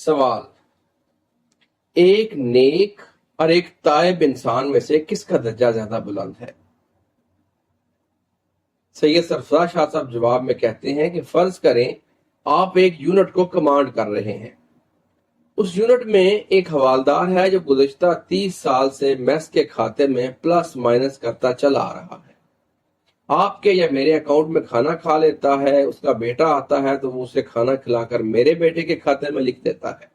سوال: ایک نیک اور ایک تائب انسان میں سے کس کا درجہ زیادہ بلند ہے؟ سید سرفراز شاہ صاحب جواب میں کہتے ہیں کہ فرض کریں آپ ایک یونٹ کو کمانڈ کر رہے ہیں۔ اس یونٹ میں ایک حوالدار ہے جو گزشتہ 30 سال سے میس کے کھاتے میں پلس مائنس کرتا چلا آ رہا ہے۔ آپ کے یا میرے اکاؤنٹ میں کھانا کھا لیتا ہے، اس کا بیٹا آتا ہے تو وہ اسے کھانا کھلا کر میرے بیٹے کے کھاتے میں لکھ دیتا ہے۔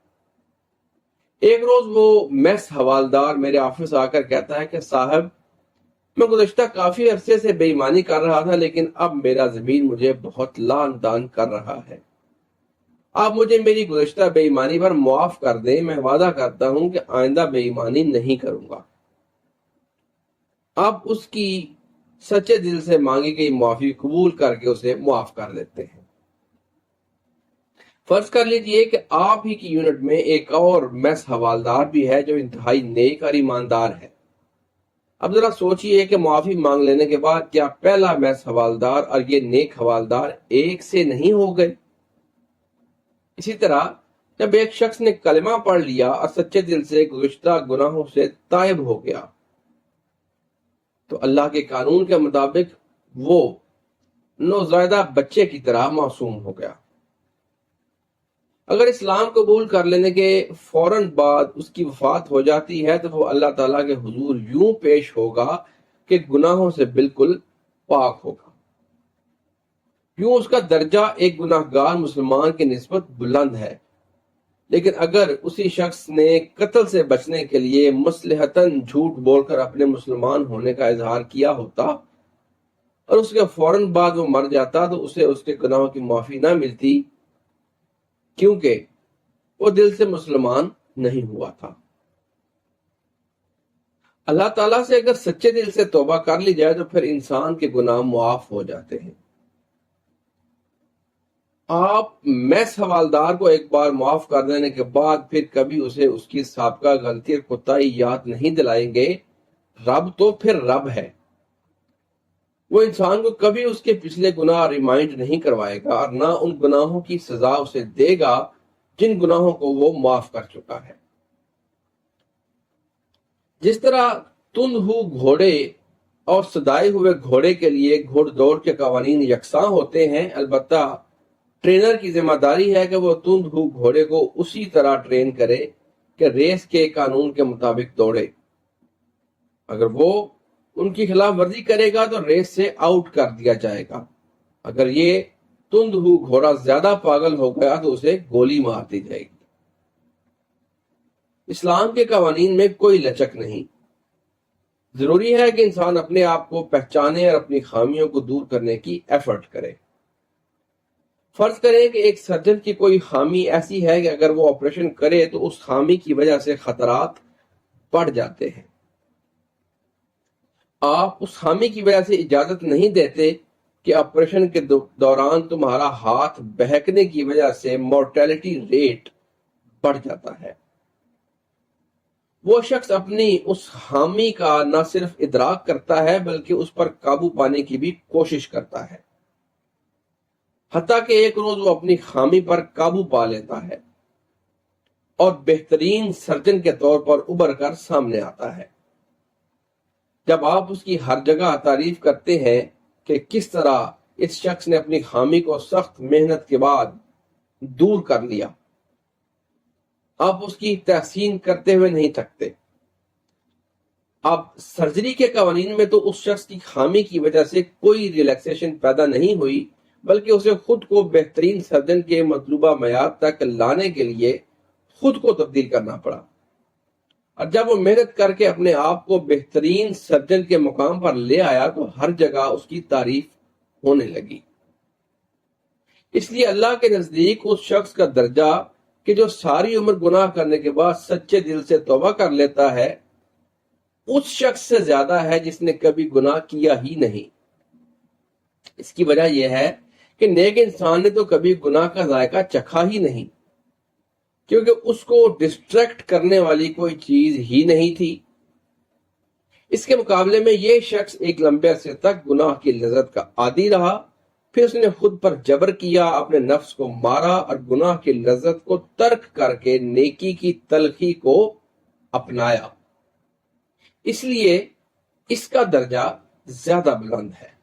ایک روز وہ میس حوالدار میرے آفس آ کر کہتا ہے کہ صاحب، میں گزشتہ کافی عرصے سے بے ایمانی کر رہا تھا، لیکن اب میرا ضمیر مجھے بہت لعن طعن کر رہا ہے۔ آپ مجھے میری گزشتہ بے ایمانی پر معاف کر دیں، میں وعدہ کرتا ہوں کہ آئندہ بے ایمانی نہیں کروں گا۔ آپ اس کی سچے دل سے مانگی گئی معافی قبول کر کے اسے معاف کر دیتے ہیں۔ فرض کر لیجئے کہ آپ ہی کی یونٹ میں ایک اور میس حوالدار بھی ہے جو انتہائی نیک اور ایماندار ہے۔ اب ذرا سوچئے کہ معافی مانگ لینے کے بعد کیا پہلا میس حوالدار اور یہ نیک حوالدار ایک سے نہیں ہو گئے؟ اسی طرح جب ایک شخص نے کلمہ پڑھ لیا اور سچے دل سے گزشتہ گناہوں سے تائب ہو گیا تو اللہ کے قانون کے مطابق وہ نوزائیدہ بچے کی طرح معصوم ہو گیا۔ اگر اسلام قبول کر لینے کے فوراً بعد اس کی وفات ہو جاتی ہے تو وہ اللہ تعالیٰ کے حضور یوں پیش ہوگا کہ گناہوں سے بالکل پاک ہوگا۔ یوں اس کا درجہ ایک گناہگار مسلمان کی نسبت بلند ہے، لیکن اگر اسی شخص نے قتل سے بچنے کے لیے مصلحتاً جھوٹ بول کر اپنے مسلمان ہونے کا اظہار کیا ہوتا اور اس کے فوراً بعد وہ مر جاتا تو اسے اس کے گناہوں کی معافی نہ ملتی، کیونکہ وہ دل سے مسلمان نہیں ہوا تھا۔ اللہ تعالیٰ سے اگر سچے دل سے توبہ کر لی جائے تو پھر انسان کے گناہ معاف ہو جاتے ہیں۔ آپ میس حوالدار کو ایک بار معاف کر دینے کے بعد پھر کبھی اسے اس کی سابقہ غلطی اور کوتاہی یاد نہیں دلائیں گے۔ رب تو پھر رب ہے، وہ انسان کو کبھی اس کے پچھلے گناہ ریمائنڈ نہیں کروائے گا اور نہ ان گناہوں کی سزا اسے دے گا جن گناہوں کو وہ معاف کر چکا ہے۔ جس طرح تند ہو گھوڑے اور سدائے ہوئے گھوڑے کے لیے گھوڑ دوڑ کے قوانین یکساں ہوتے ہیں، البتہ ٹرینر کی ذمہ داری ہے کہ وہ تند ہو گھوڑے کو اسی طرح ٹرین کرے کہ ریس کے قانون کے مطابق دوڑے۔ اگر وہ ان کی خلاف ورزی کرے گا تو ریس سے آؤٹ کر دیا جائے گا۔ اگر یہ تند ہو گھوڑا زیادہ پاگل ہو گیا تو اسے گولی مار دی جائے گی۔ اسلام کے قوانین میں کوئی لچک نہیں۔ ضروری ہے کہ انسان اپنے آپ کو پہچانے اور اپنی خامیوں کو دور کرنے کی ایفرٹ کرے۔ فرض کریں کہ ایک سرجن کی کوئی خامی ایسی ہے کہ اگر وہ آپریشن کرے تو اس خامی کی وجہ سے خطرات بڑھ جاتے ہیں۔ آپ اس خامی کی وجہ سے اجازت نہیں دیتے کہ آپریشن کے دوران تمہارا ہاتھ بہکنے کی وجہ سے مورٹیلٹی ریٹ بڑھ جاتا ہے۔ وہ شخص اپنی اس خامی کا نہ صرف ادراک کرتا ہے بلکہ اس پر قابو پانے کی بھی کوشش کرتا ہے، حتیٰ کہ ایک روز وہ اپنی خامی پر قابو پا لیتا ہے اور بہترین سرجن کے طور پر ابھر کر سامنے آتا ہے۔ جب آپ اس کی ہر جگہ تعریف کرتے ہیں کہ کس طرح اس شخص نے اپنی خامی کو سخت محنت کے بعد دور کر لیا، آپ اس کی تحسین کرتے ہوئے نہیں تھکتے۔ اب سرجری کے قوانین میں تو اس شخص کی خامی کی وجہ سے کوئی ریلیکسیشن پیدا نہیں ہوئی، بلکہ اسے خود کو بہترین سرجن کے مطلوبہ معیار تک لانے کے لیے خود کو تبدیل کرنا پڑا، اور جب وہ محنت کر کے اپنے آپ کو بہترین سرجن کے مقام پر لے آیا تو ہر جگہ اس کی تعریف ہونے لگی۔ اس لیے اللہ کے نزدیک اس شخص کا درجہ کہ جو ساری عمر گناہ کرنے کے بعد سچے دل سے توبہ کر لیتا ہے، اس شخص سے زیادہ ہے جس نے کبھی گناہ کیا ہی نہیں۔ اس کی وجہ یہ ہے کہ نیک انسان نے تو کبھی گناہ کا ذائقہ چکھا ہی نہیں، کیونکہ اس کو ڈسٹریکٹ کرنے والی کوئی چیز ہی نہیں تھی۔ اس کے مقابلے میں یہ شخص ایک لمبے عرصے تک گناہ کی لذت کا عادی رہا پھر اس نے خود پر جبر کیا، اپنے نفس کو مارا اور گناہ کی لذت کو ترک کر کے نیکی کی تلخی کو اپنایا۔ اس لیے اس کا درجہ زیادہ بلند ہے۔